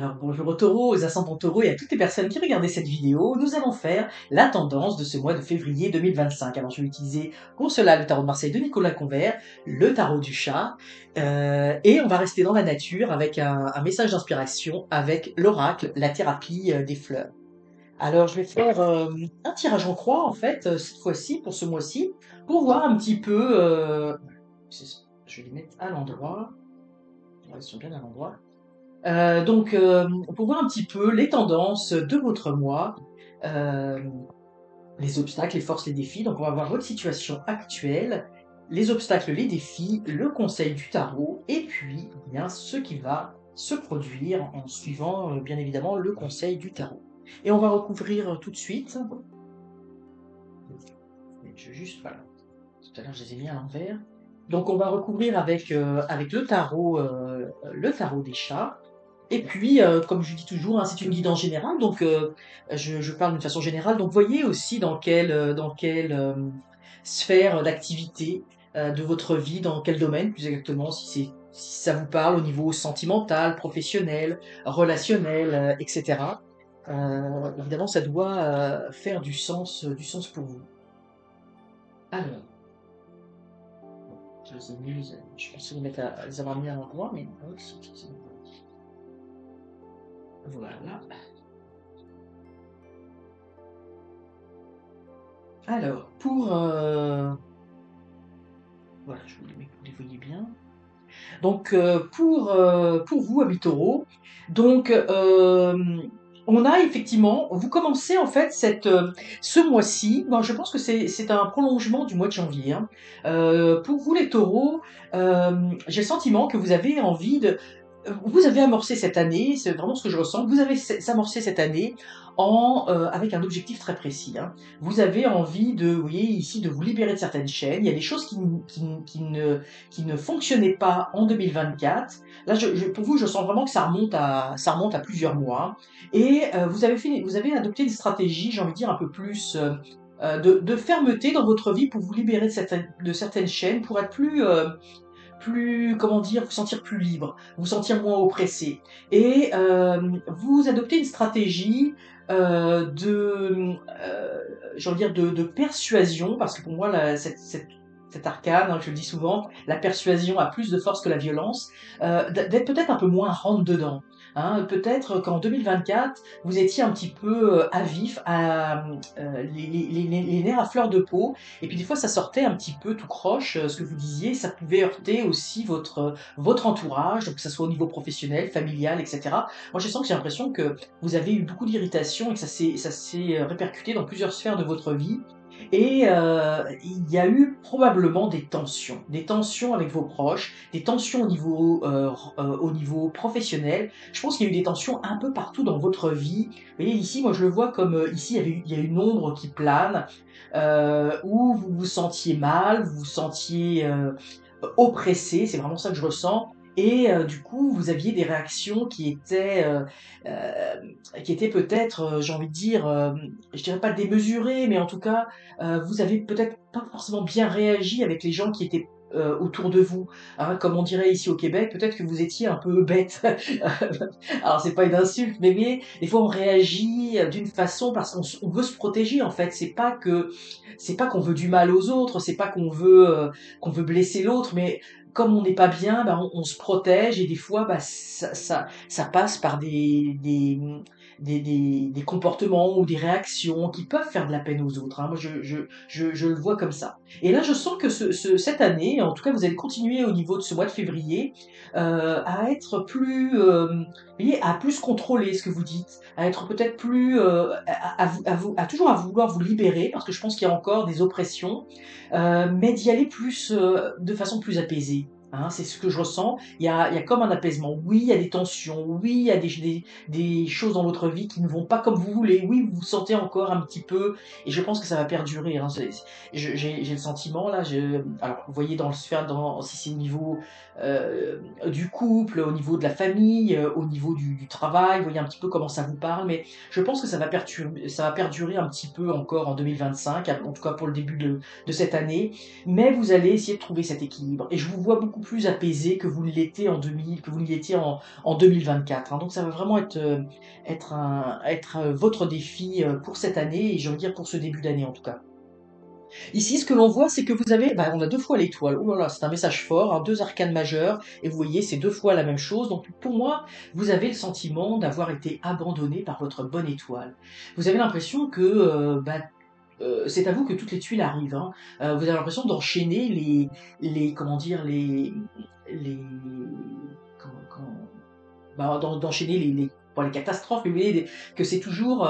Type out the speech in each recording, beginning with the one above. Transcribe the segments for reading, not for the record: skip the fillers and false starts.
Alors bonjour aux taureaux, aux ascendants taureaux et à toutes les personnes qui regardaient cette vidéo, nous allons faire la tendance de ce mois de février 2025. Alors je vais utiliser pour cela le tarot de Marseille de Nicolas Convert, le tarot du chat, et on va rester dans la nature avec un message d'inspiration avec l'oracle, la thérapie des fleurs. Alors je vais faire un tirage en croix en fait, cette fois-ci, pour ce mois-ci, pour voir un petit peu... je vais les mettre à l'endroit, ils sont bien à l'endroit. Pour voir un petit peu les tendances de votre mois, euh, les obstacles, les forces, les défis. Donc, on va voir votre situation actuelle, les obstacles, les défis, le conseil du tarot, et puis eh bien ce qui va se produire en suivant bien évidemment le conseil du tarot. Et on va recouvrir tout de suite. Je juste voilà. Tout à l'heure, je les ai mis à l'envers. Donc, on va recouvrir avec le tarot des chats. Et puis, comme je dis toujours, hein, c'est une guidance générale, donc je parle d'une façon générale. Donc, voyez aussi dans quelle sphère d'activité de votre vie, dans quel domaine plus exactement, si ça vous parle au niveau sentimental, professionnel, relationnel, etc. Évidemment, ça doit faire du sens pour vous. Alors, je les ai mis, je pensais les avoir mis à l'endroit, mais non, voilà. Alors, voilà, je vous les mets que vous les voyez bien. Donc, pour vous, amis taureaux, donc, on a effectivement, vous commencez en fait ce mois-ci, bon, je pense que c'est un prolongement du mois de janvier, hein. Pour vous les taureaux, j'ai le sentiment que vous avez amorcé cette année, c'est vraiment ce que je ressens, vous avez amorcé cette année avec un objectif très précis, hein. Vous avez envie vous voyez ici, de vous libérer de certaines chaînes. Il y a des choses qui ne fonctionnaient pas en 2024. Là, pour vous, je sens vraiment que ça remonte à plusieurs mois. Et vous avez adopté une stratégie, j'ai envie de dire, un peu plus de fermeté dans votre vie pour vous libérer de certaines chaînes, pour être comment dire, vous sentir plus libre, vous sentir moins oppressé. Et vous adoptez une stratégie j'ai envie de dire, de persuasion, parce que pour moi, cet arcane, hein, je le dis souvent, la persuasion a plus de force que la violence, d'être peut-être un peu moins rentre dedans. Hein, peut-être qu'en 2024, vous étiez un petit peu à vif, les nerfs à fleur de peau, et puis des fois, ça sortait un petit peu tout croche, ce que vous disiez, ça pouvait heurter aussi votre entourage, donc que ça soit au niveau professionnel, familial, etc. Moi, je sens que j'ai l'impression que vous avez eu beaucoup d'irritation et que ça s'est répercuté dans plusieurs sphères de votre vie. Et il y a eu probablement des tensions avec vos proches, des tensions au niveau professionnel. Je pense qu'il y a eu des tensions un peu partout dans votre vie. Vous voyez, ici, moi je le vois comme ici, il y a une ombre qui plane, où vous vous sentiez mal, vous vous sentiez oppressé, c'est vraiment ça que je ressens. Et du coup, vous aviez des réactions euh, qui étaient peut-être, j'ai envie de dire, je dirais pas démesurées, mais en tout cas, vous avez peut-être pas forcément bien réagi avec les gens qui étaient autour de vous, hein, comme on dirait ici au Québec, peut-être que vous étiez un peu bête. Alors c'est pas une insulte, mais des fois on réagit d'une façon parce qu'on veut se protéger en fait. C'est pas qu'on veut du mal aux autres, c'est pas qu'on veut blesser l'autre, mais comme on n'est pas bien, bah, on se protège et des fois, bah, ça passe par des comportements ou des réactions qui peuvent faire de la peine aux autres, hein. Moi, je le vois comme ça. Et là, je sens que cette année, en tout cas, vous allez continuer au niveau de ce mois de février à être vous voyez, à plus contrôler ce que vous dites, à être peut-être plus, à toujours à vouloir vous libérer, parce que je pense qu'il y a encore des oppressions, mais d'y aller plus, de façon plus apaisée. Hein, c'est ce que je ressens. Il y a comme un apaisement. Oui, il y a des tensions. Oui, il y a des choses dans votre vie qui ne vont pas comme vous voulez. Oui, vous vous sentez encore un petit peu, et je pense que ça va perdurer. Hein. J'ai le sentiment là. Alors, vous voyez dans le sphère, si c'est au niveau du couple, au niveau de la famille, au niveau du travail, vous voyez un petit peu comment ça vous parle. Mais je pense que ça va perdurer un petit peu encore en 2025, en tout cas pour le début de cette année, mais vous allez essayer de trouver cet équilibre. Et je vous vois beaucoup plus apaisé que vous ne l'étiez que vous ne l'étiez en 2024, hein. Donc ça va vraiment être votre défi pour cette année et j'ai envie de dire pour ce début d'année en tout cas. Ici, ce que l'on voit, c'est que vous avez, bah, on a deux fois l'étoile. Oh là là, c'est un message fort, hein, deux arcanes majeures, et vous voyez, c'est deux fois la même chose. Donc, pour moi, vous avez le sentiment d'avoir été abandonné par votre bonne étoile. Vous avez l'impression que, c'est à vous que toutes les tuiles arrivent, hein. Vous avez l'impression d'enchaîner comment dire, les, d'enchaîner pas les catastrophes, mais vous voyez, que c'est toujours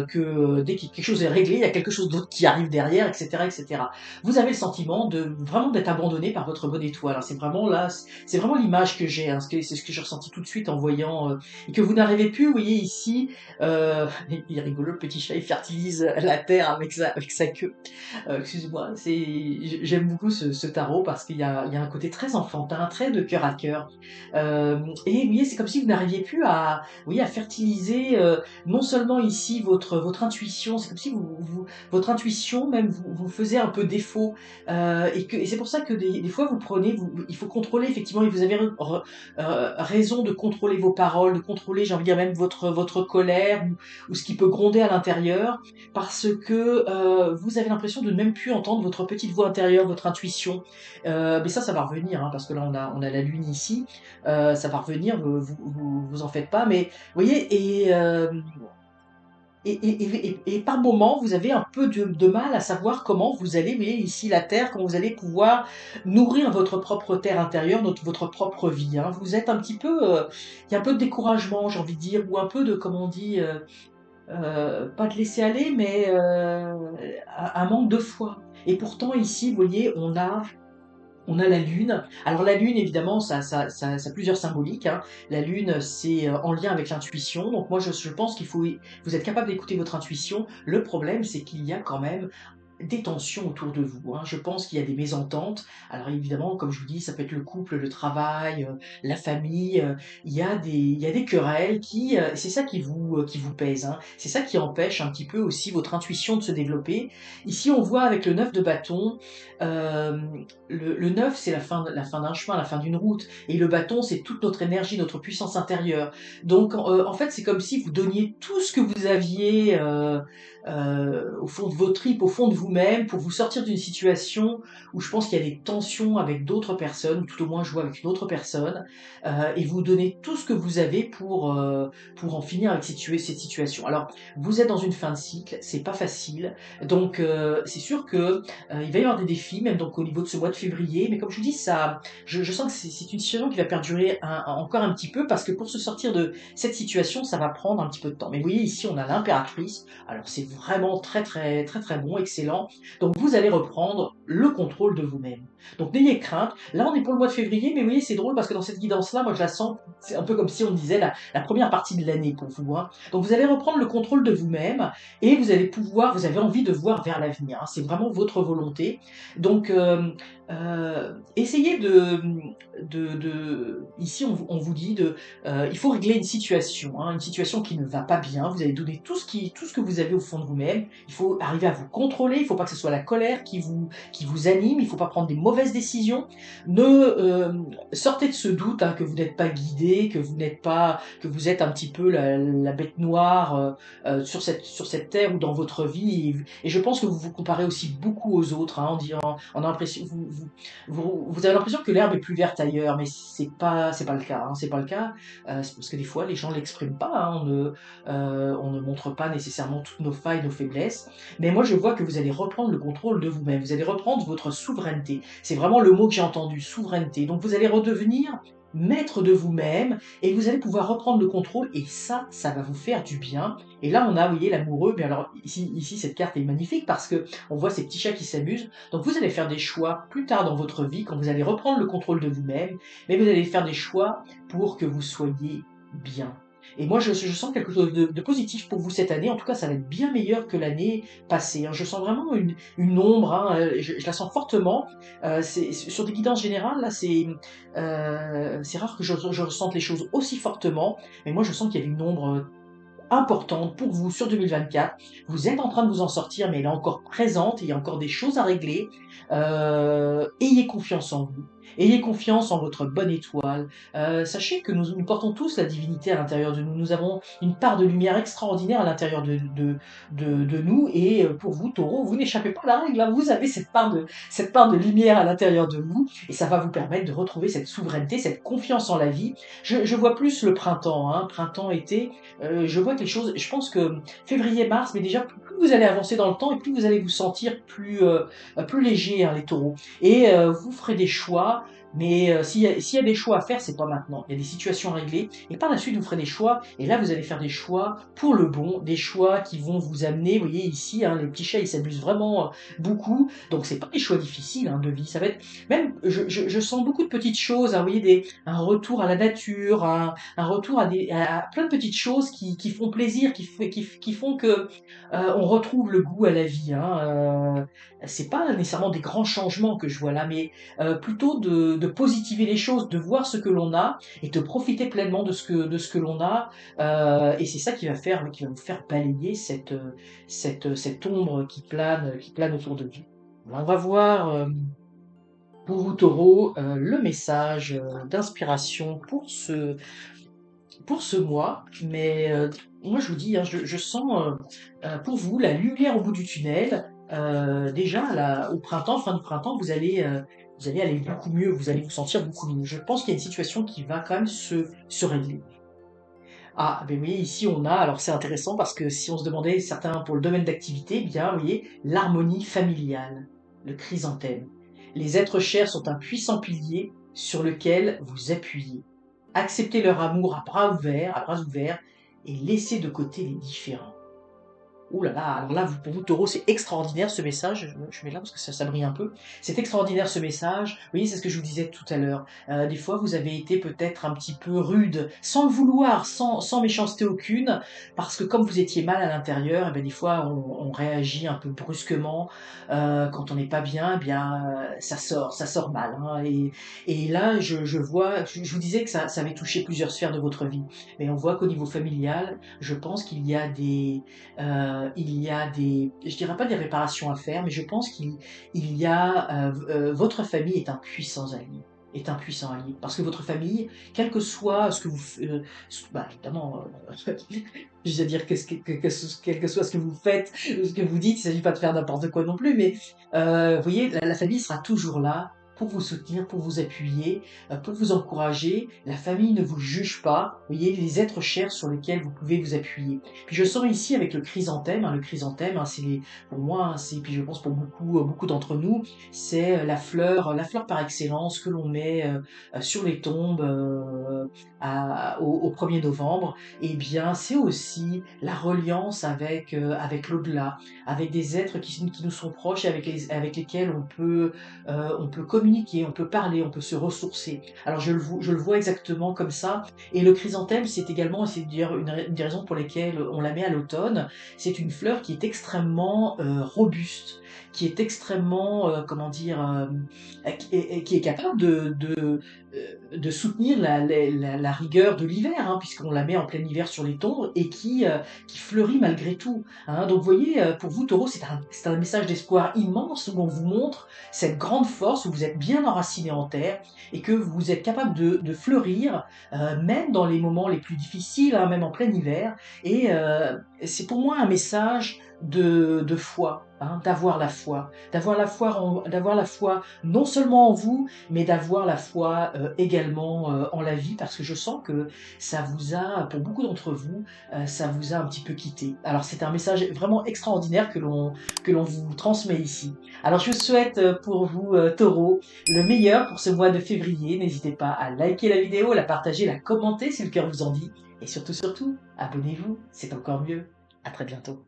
que dès que quelque chose est réglé, il y a quelque chose d'autre qui arrive derrière, etc., etc. Vous avez le sentiment de vraiment d'être abandonné par votre bonne étoile, hein. C'est vraiment là, c'est vraiment l'image que j'ai, hein, c'est ce que j'ai ressenti tout de suite en voyant et que vous n'arrivez plus. Vous voyez ici, il est rigolo, le petit chat, il fertilise la terre avec sa queue. Excuse-moi, j'aime beaucoup ce tarot parce qu'il y a un côté très enfantin, très de cœur à cœur. Et vous voyez, c'est comme si vous n'arriviez plus à fertiliser non seulement ici votre intuition, c'est comme si votre intuition même vous faisait un peu défaut. Et c'est pour ça que des fois vous prenez, il faut contrôler effectivement, et vous avez raison de contrôler vos paroles, de contrôler, j'ai envie de dire même votre colère ou ce qui peut gronder à l'intérieur, parce que vous avez l'impression de ne même plus entendre votre petite voix intérieure, votre intuition. Mais ça va revenir, hein, parce que là on a la lune ici, ça va revenir, vous en faites pas. Mais vous voyez, et par moment, vous avez un peu de mal à savoir comment vous allez, vous voyez ici la terre, comment vous allez pouvoir nourrir votre propre terre intérieure, votre propre vie, hein. Vous êtes un petit peu, il y a un peu de découragement, j'ai envie de dire, ou un peu de, comment on dit, pas de laisser aller, mais un manque de foi. Et pourtant ici, vous voyez, on a la lune. Alors la lune, évidemment, ça a plusieurs symboliques, hein. La lune, c'est en lien avec l'intuition. Donc moi, je pense vous êtes capable d'écouter votre intuition. Le problème, c'est qu'il y a quand même des tensions autour de vous, hein. Je pense qu'il y a des mésententes. Alors évidemment, comme je vous dis, ça peut être le couple, le travail, la famille. Il y a des querelles c'est ça qui vous pèse, hein. C'est ça qui empêche un petit peu aussi votre intuition de se développer. Ici, on voit avec le 9 de bâton, euh, le 9, c'est la fin d'un chemin, la fin d'une route. Et le bâton, c'est toute notre énergie, notre puissance intérieure. Donc, en fait, c'est comme si vous donniez tout ce que vous aviez au fond de vos tripes, au fond de vous-même, pour vous sortir d'une situation où je pense qu'il y a des tensions avec d'autres personnes, ou tout au moins jouer avec une autre personne, et vous donnez tout ce que vous avez pour en finir avec cette situation. Alors, vous êtes dans une fin de cycle, c'est pas facile, donc c'est sûr que il va y avoir des défis, même donc au niveau de ce mois de février, mais comme je vous dis, je sens que c'est une situation qui va perdurer encore un petit peu, parce que pour se sortir de cette situation, ça va prendre un petit peu de temps. Mais vous voyez, ici, on a l'impératrice, alors c'est vraiment très très très très bon, excellent. Donc vous allez reprendre le contrôle de vous-même. Donc n'ayez crainte. Là, on est pour le mois de février, mais vous voyez, c'est drôle parce que dans cette guidance-là, moi je la sens, c'est un peu comme si on disait la première partie de l'année pour vous, hein. Donc vous allez reprendre le contrôle de vous-même et vous avez envie de voir vers l'avenir, hein. C'est vraiment votre volonté. Donc essayez ici on vous dit il faut régler une situation, hein, une situation qui ne va pas bien. Vous allez donner tout ce que vous avez au fond de vous-même. Il faut arriver à vous contrôler. Il ne faut pas que ce soit la colère qui vous anime. Il ne faut pas prendre des mauvaises décisions. Sortez de ce doute, hein, que vous n'êtes pas guidé, que vous êtes un petit peu la bête noire sur cette terre ou dans votre vie. Et je pense que vous vous comparez aussi beaucoup aux autres, hein, on a l'impression, vous avez l'impression que l'herbe est plus verte ailleurs, mais c'est pas le cas, hein, c'est pas le cas. C'est parce que des fois les gens l'expriment pas, hein, on ne montre pas nécessairement toutes nos failles, nos faiblesses. Mais moi je vois que vous allez reprendre le contrôle de vous-même, vous allez reprendre votre souveraineté. C'est vraiment le mot que j'ai entendu, souveraineté. Donc vous allez redevenir maître de vous-même et vous allez pouvoir reprendre le contrôle et ça va vous faire du bien. Et là on a, vous voyez, l'amoureux. Mais alors ici cette carte est magnifique parce que on voit ces petits chats qui s'amusent. Donc vous allez faire des choix plus tard dans votre vie quand vous allez reprendre le contrôle de vous-même, mais vous allez faire des choix pour que vous soyez bien. Et moi, je sens quelque chose de positif pour vous cette année. En tout cas, ça va être bien meilleur que l'année passée, hein. Je sens vraiment une ombre, hein, je la sens fortement. Sur des guidances générales, là, c'est rare que je ressente les choses aussi fortement. Mais moi, je sens qu'il y avait une ombre importante pour vous sur 2024. Vous êtes en train de vous en sortir, mais elle est encore présente, il y a encore des choses à régler. Ayez confiance en vous. Ayez confiance en votre bonne étoile. Sachez que nous portons tous la divinité à l'intérieur de nous. Nous avons une part de lumière extraordinaire à l'intérieur de nous. Et pour vous, taureau, vous n'échappez pas à la règle, hein. Vous avez cette part de lumière à l'intérieur de vous. Et ça va vous permettre de retrouver cette souveraineté, cette confiance en la vie. Je vois plus le printemps, hein, printemps, été. Je vois quelque chose, je pense que février, mars, mais déjà, plus vous allez avancer dans le temps et plus vous allez vous sentir plus léger, hein, les taureaux. Et vous ferez des choix, mais s'il y a des choix à faire, c'est pas maintenant. Il y a des situations à régler, et par la suite, vous ferez des choix, et là, vous allez faire des choix pour le bon, des choix qui vont vous amener, vous voyez ici, hein, les petits chats, ils s'amusent vraiment beaucoup, donc c'est pas des choix difficiles, hein, de vie, ça va être, même, je sens beaucoup de petites choses, hein, vous voyez, un retour à la nature, un retour à plein de petites choses qui font plaisir, qui font que on retrouve le goût à la vie, hein. C'est pas nécessairement des grands changements que je vois là, mais plutôt de positiver les choses, de voir ce que l'on a et de profiter pleinement de ce que l'on a. Et c'est ça qui va vous faire balayer cette ombre qui plane autour de vous. On va voir pour vous, taureau, le message d'inspiration pour ce mois. Mais moi, je vous dis, hein, je sens pour vous la lumière au bout du tunnel. Déjà, là, au printemps, fin du printemps, vous allez aller beaucoup mieux, vous allez vous sentir beaucoup mieux. Je pense qu'il y a une situation qui va quand même se régler. Ah, ben oui, ici on a, alors c'est intéressant parce que si on se demandait certains pour le domaine d'activité, eh bien, vous voyez, l'harmonie familiale, le chrysanthème. Les êtres chers sont un puissant pilier sur lequel vous appuyez. Acceptez leur amour à bras ouverts, et laissez de côté les différends. Ouh là là, alors là, pour vous, taureau, c'est extraordinaire ce message. Je mets là parce que ça brille un peu. C'est extraordinaire ce message. Vous voyez, c'est ce que je vous disais tout à l'heure. Des fois, vous avez été peut-être un petit peu rude, sans le vouloir, sans méchanceté aucune, parce que comme vous étiez mal à l'intérieur, eh ben, des fois, on réagit un peu brusquement. Quand on n'est pas bien, eh bien, ça sort mal, hein. Et là, je vois, je vous disais que ça avait touché plusieurs sphères de votre vie. Mais on voit qu'au niveau familial, je pense qu'il y a il y a je dirais pas des réparations à faire, mais je pense qu'il y a, votre famille est un puissant allié. Est un puissant allié. Parce que votre famille, quel que soit ce que vous, bah évidemment, je veux dire, quel que soit ce que vous faites, ce que vous dites, il s'agit pas de faire n'importe quoi non plus, mais vous voyez, la famille sera toujours là pour vous soutenir, pour vous appuyer, pour vous encourager. La famille ne vous juge pas. Vous voyez, les êtres chers sur lesquels vous pouvez vous appuyer. Puis je sens ici avec le chrysanthème, hein, pour moi, hein, c'est, puis je pense pour beaucoup d'entre nous, c'est la fleur par excellence que l'on met sur les tombes au 1er novembre. Et bien, c'est aussi la reliance avec l'au-delà, avec des êtres qui nous sont proches et avec lesquels on peut communiquer, on peut parler, on peut se ressourcer. Alors je le vois exactement comme ça. Et le chrysanthème, c'est également, c'est dire une des raisons pour lesquelles on la met à l'automne, c'est une fleur qui est extrêmement robuste, qui est extrêmement, comment dire, qui est capable de soutenir la rigueur de l'hiver, hein, puisqu'on la met en plein hiver sur les tombes et qui fleurit malgré tout, hein. Donc vous voyez, pour vous, taureau, c'est un message d'espoir immense où on vous montre cette grande force, où vous êtes bien enraciné en terre et que vous êtes capable de fleurir, même dans les moments les plus difficiles, hein, même en plein hiver. Et c'est pour moi un message de foi, hein, d'avoir la foi non seulement en vous, mais d'avoir la foi également en la vie, parce que je sens que ça vous a, pour beaucoup d'entre vous, ça vous a un petit peu quitté. Alors c'est un message vraiment extraordinaire que l'on vous transmet ici. Alors je souhaite pour vous, taureau, le meilleur pour ce mois de février. N'hésitez pas à liker la vidéo, la partager, la commenter si le cœur vous en dit. Et surtout, abonnez-vous, c'est encore mieux. À très bientôt.